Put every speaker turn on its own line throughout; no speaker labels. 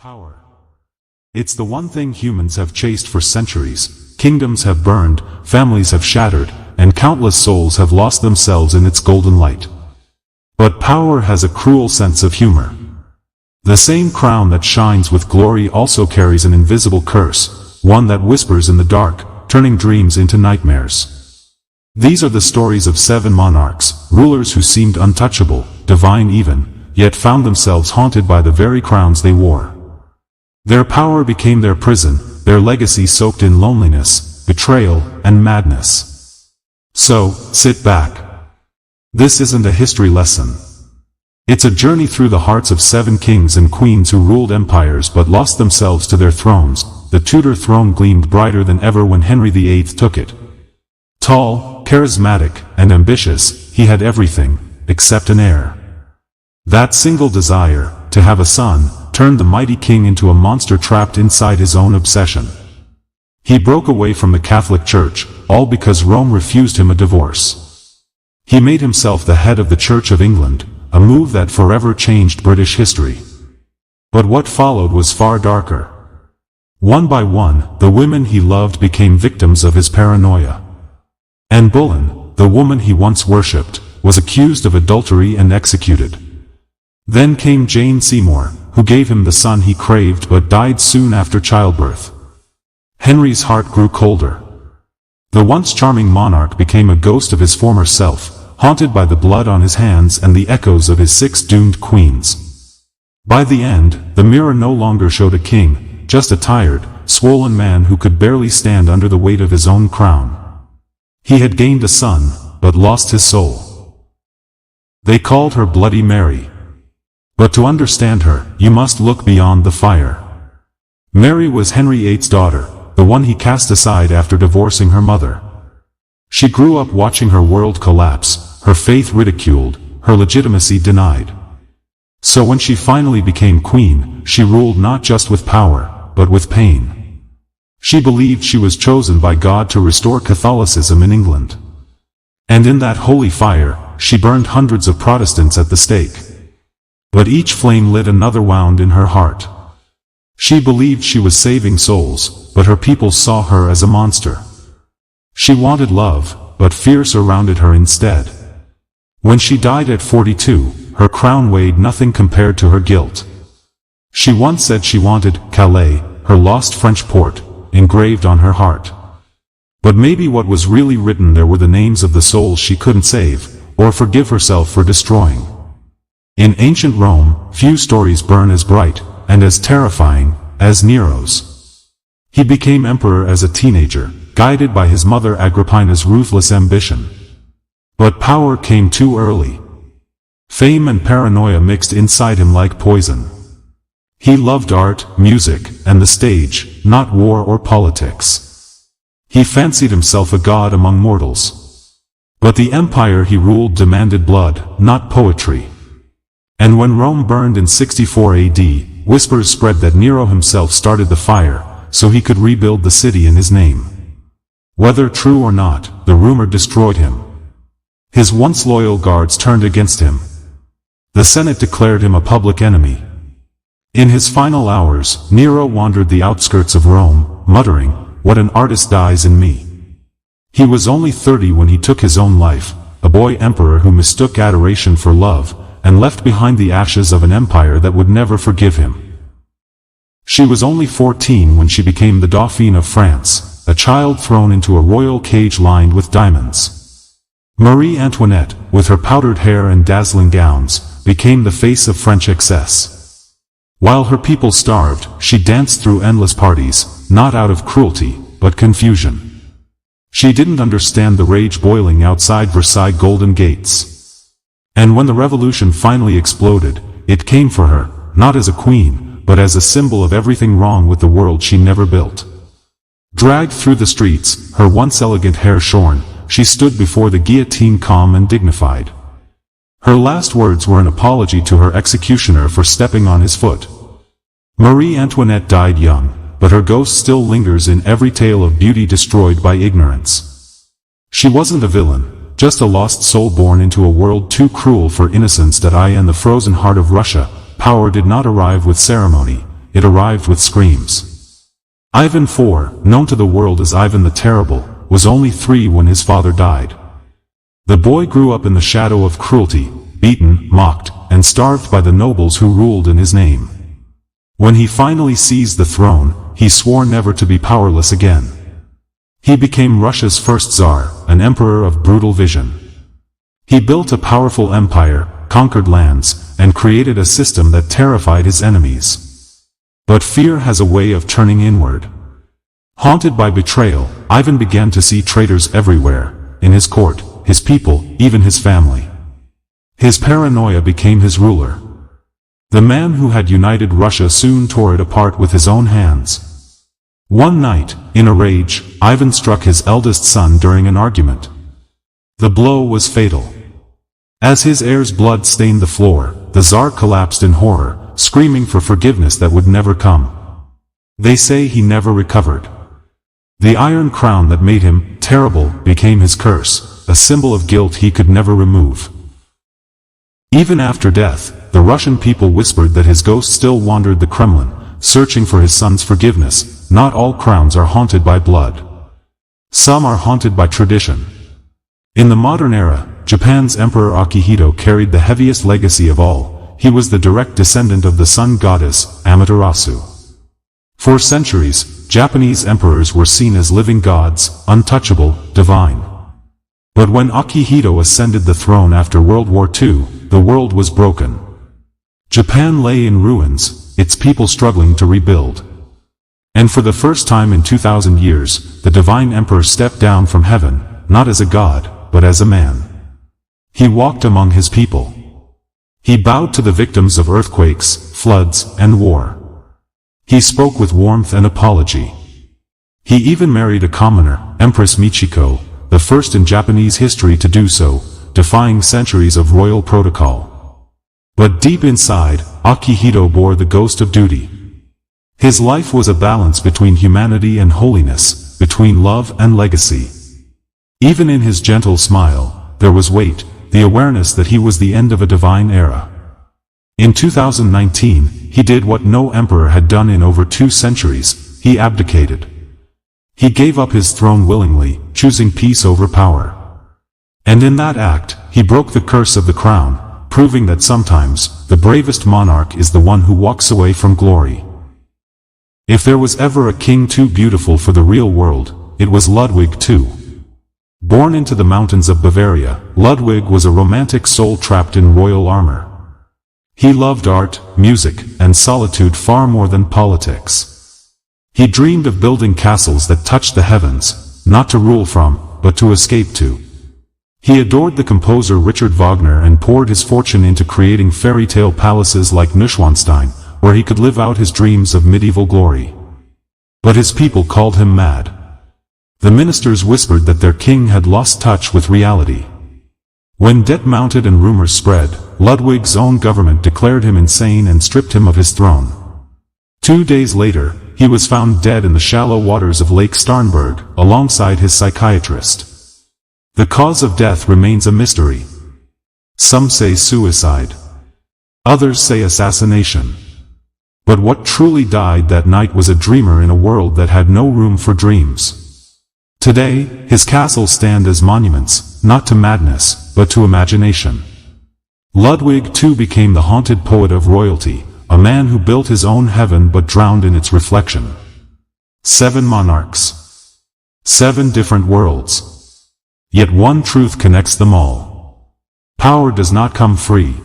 Power. It's the one thing humans have chased for centuries. Kingdoms have burned, families have shattered, and countless souls have lost themselves in its golden light. But power has a cruel sense of humor. The same crown that shines with glory also carries an invisible curse, one that whispers in the dark, turning dreams into nightmares. These are the stories of 7 monarchs, rulers who seemed untouchable, divine even, yet found themselves haunted by the very crowns they wore. Their power became their prison, their legacy soaked in loneliness, betrayal, and madness. So, sit back. This isn't a history lesson. It's a journey through the hearts of 7 kings and queens who ruled empires but lost themselves to their thrones. The Tudor throne gleamed brighter than ever when Henry VIII took it. Tall, charismatic, and ambitious, he had everything, except an heir. That single desire, to have a son, turned the mighty king into a monster trapped inside his own obsession. He broke away from the Catholic Church, all because Rome refused him a divorce. He made himself the head of the Church of England, a move that forever changed British history. But what followed was far darker. One by one, the women he loved became victims of his paranoia. Anne Boleyn, the woman he once worshipped, was accused of adultery and executed. Then came Jane Seymour, who gave him the son he craved but died soon after childbirth. Henry's heart grew colder. The once charming monarch became a ghost of his former self, haunted by the blood on his hands and the echoes of his 6 doomed queens. By the end, the mirror no longer showed a king, just a tired, swollen man who could barely stand under the weight of his own crown. He had gained a son, but lost his soul. They called her Bloody Mary. But to understand her, you must look beyond the fire. Mary was Henry VIII's daughter, the one he cast aside after divorcing her mother. She grew up watching her world collapse, her faith ridiculed, her legitimacy denied. So when she finally became queen, she ruled not just with power, but with pain. She believed she was chosen by God to restore Catholicism in England. And in that holy fire, she burned hundreds of Protestants at the stake. But each flame lit another wound in her heart. She believed she was saving souls, but her people saw her as a monster. She wanted love, but fear surrounded her instead. When she died at 42, her crown weighed nothing compared to her guilt. She once said she wanted Calais, her lost French port, engraved on her heart. But maybe what was really written there were the names of the souls she couldn't save, or forgive herself for destroying. In ancient Rome, few stories burn as bright, and as terrifying, as Nero's. He became emperor as a teenager, guided by his mother Agrippina's ruthless ambition. But power came too early. Fame and paranoia mixed inside him like poison. He loved art, music, and the stage, not war or politics. He fancied himself a god among mortals. But the empire he ruled demanded blood, not poetry. And when Rome burned in 64 AD, whispers spread that Nero himself started the fire, so he could rebuild the city in his name. Whether true or not, the rumor destroyed him. His once loyal guards turned against him. The Senate declared him a public enemy. In his final hours, Nero wandered the outskirts of Rome, muttering, "What an artist dies in me." He was only 30 when he took his own life, a boy emperor who mistook adoration for love, and left behind the ashes of an empire that would never forgive him. She was only 14 when she became the Dauphine of France, a child thrown into a royal cage lined with diamonds. Marie Antoinette, with her powdered hair and dazzling gowns, became the face of French excess. While her people starved, she danced through endless parties, not out of cruelty, but confusion. She didn't understand the rage boiling outside Versailles' golden gates. And when the revolution finally exploded, it came for her, not as a queen, but as a symbol of everything wrong with the world she never built. Dragged through the streets, her once elegant hair shorn, she stood before the guillotine calm and dignified. Her last words were an apology to her executioner for stepping on his foot. Marie Antoinette died young, but her ghost still lingers in every tale of beauty destroyed by ignorance. She wasn't a villain, just a lost soul born into a world too cruel for innocence. In the frozen heart of Russia, power did not arrive with ceremony, it arrived with screams. Ivan IV, known to the world as Ivan the Terrible, was only 3 when his father died. The boy grew up in the shadow of cruelty, beaten, mocked, and starved by the nobles who ruled in his name. When he finally seized the throne, he swore never to be powerless again. He became Russia's first Tsar, an emperor of brutal vision. He built a powerful empire, conquered lands, and created a system that terrified his enemies. But fear has a way of turning inward. Haunted by betrayal, Ivan began to see traitors everywhere, in his court, his people, even his family. His paranoia became his ruler. The man who had united Russia soon tore it apart with his own hands. One night, in a rage, Ivan struck his eldest son during an argument. The blow was fatal. As his heir's blood stained the floor, the Tsar collapsed in horror, screaming for forgiveness that would never come. They say he never recovered. The iron crown that made him terrible became his curse, a symbol of guilt he could never remove. Even after death, the Russian people whispered that his ghost still wandered the Kremlin, searching for his son's forgiveness. Not all crowns are haunted by blood. Some are haunted by tradition. In the modern era, Japan's Emperor Akihito carried the heaviest legacy of all. He was the direct descendant of the sun goddess, Amaterasu. For centuries, Japanese emperors were seen as living gods, untouchable, divine. But when Akihito ascended the throne after World War II, the world was broken. Japan lay in ruins, its people struggling to rebuild. And for the first time in 2,000 years, the divine emperor stepped down from heaven, not as a god, but as a man. He walked among his people. He bowed to the victims of earthquakes, floods, and war. He spoke with warmth and apology. He even married a commoner, Empress Michiko, the first in Japanese history to do so, defying centuries of royal protocol. But deep inside, Akihito bore the ghost of duty. His life was a balance between humanity and holiness, between love and legacy. Even in his gentle smile, there was weight, the awareness that he was the end of a divine era. In 2019, he did what no emperor had done in over 2 centuries, he abdicated. He gave up his throne willingly, choosing peace over power. And in that act, he broke the curse of the crown, proving that sometimes, the bravest monarch is the one who walks away from glory. If there was ever a king too beautiful for the real world, it was Ludwig II. Born into the mountains of Bavaria, Ludwig was a romantic soul trapped in royal armor. He loved art, music, and solitude far more than politics. He dreamed of building castles that touched the heavens, not to rule from, but to escape to. He adored the composer Richard Wagner and poured his fortune into creating fairy tale palaces like Neuschwanstein, where he could live out his dreams of medieval glory. But his people called him mad. The ministers whispered that their king had lost touch with reality. When debt mounted and rumors spread, Ludwig's own government declared him insane and stripped him of his throne. 2 days later, he was found dead in the shallow waters of Lake Starnberg, alongside his psychiatrist. The cause of death remains a mystery. Some say suicide. Others say assassination. But what truly died that night was a dreamer in a world that had no room for dreams. Today, his castles stand as monuments, not to madness, but to imagination. Ludwig II became the haunted poet of royalty, a man who built his own heaven but drowned in its reflection. 7 monarchs. 7 different worlds. Yet one truth connects them all. Power does not come free.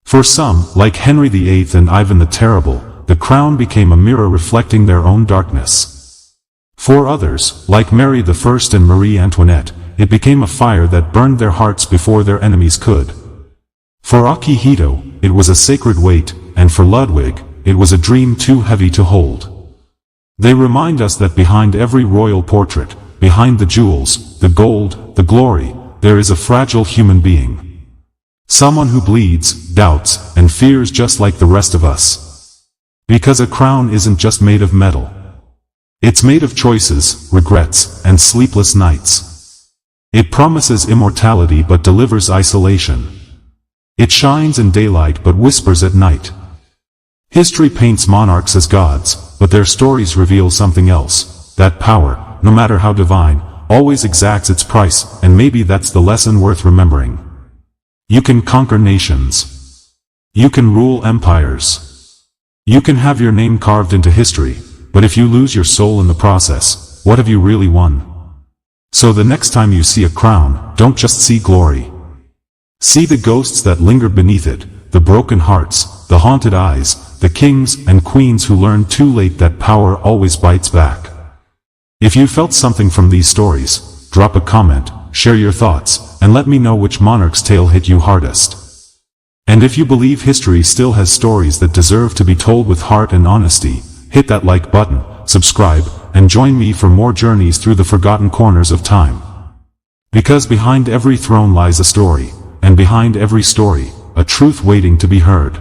For some, like Henry VIII and Ivan the Terrible, the crown became a mirror reflecting their own darkness. For others, like Mary I and Marie Antoinette, it became a fire that burned their hearts before their enemies could. For Akihito, it was a sacred weight, and for Ludwig, it was a dream too heavy to hold. They remind us that behind every royal portrait, behind the jewels, the gold, the glory, there is a fragile human being. Someone who bleeds, doubts, and fears just like the rest of us. Because a crown isn't just made of metal. It's made of choices, regrets, and sleepless nights. It promises immortality but delivers isolation. It shines in daylight but whispers at night. History paints monarchs as gods, but their stories reveal something else. That power, no matter how divine, always exacts its price, and maybe that's the lesson worth remembering. You can conquer nations. You can rule empires. You can have your name carved into history, but if you lose your soul in the process, what have you really won? So the next time you see a crown, don't just see glory. See the ghosts that linger beneath it, the broken hearts, the haunted eyes, the kings and queens who learned too late that power always bites back. If you felt something from these stories, drop a comment, share your thoughts, and let me know which monarch's tale hit you hardest. And if you believe history still has stories that deserve to be told with heart and honesty, hit that like button, subscribe, and join me for more journeys through the forgotten corners of time. Because behind every throne lies a story, and behind every story, a truth waiting to be heard.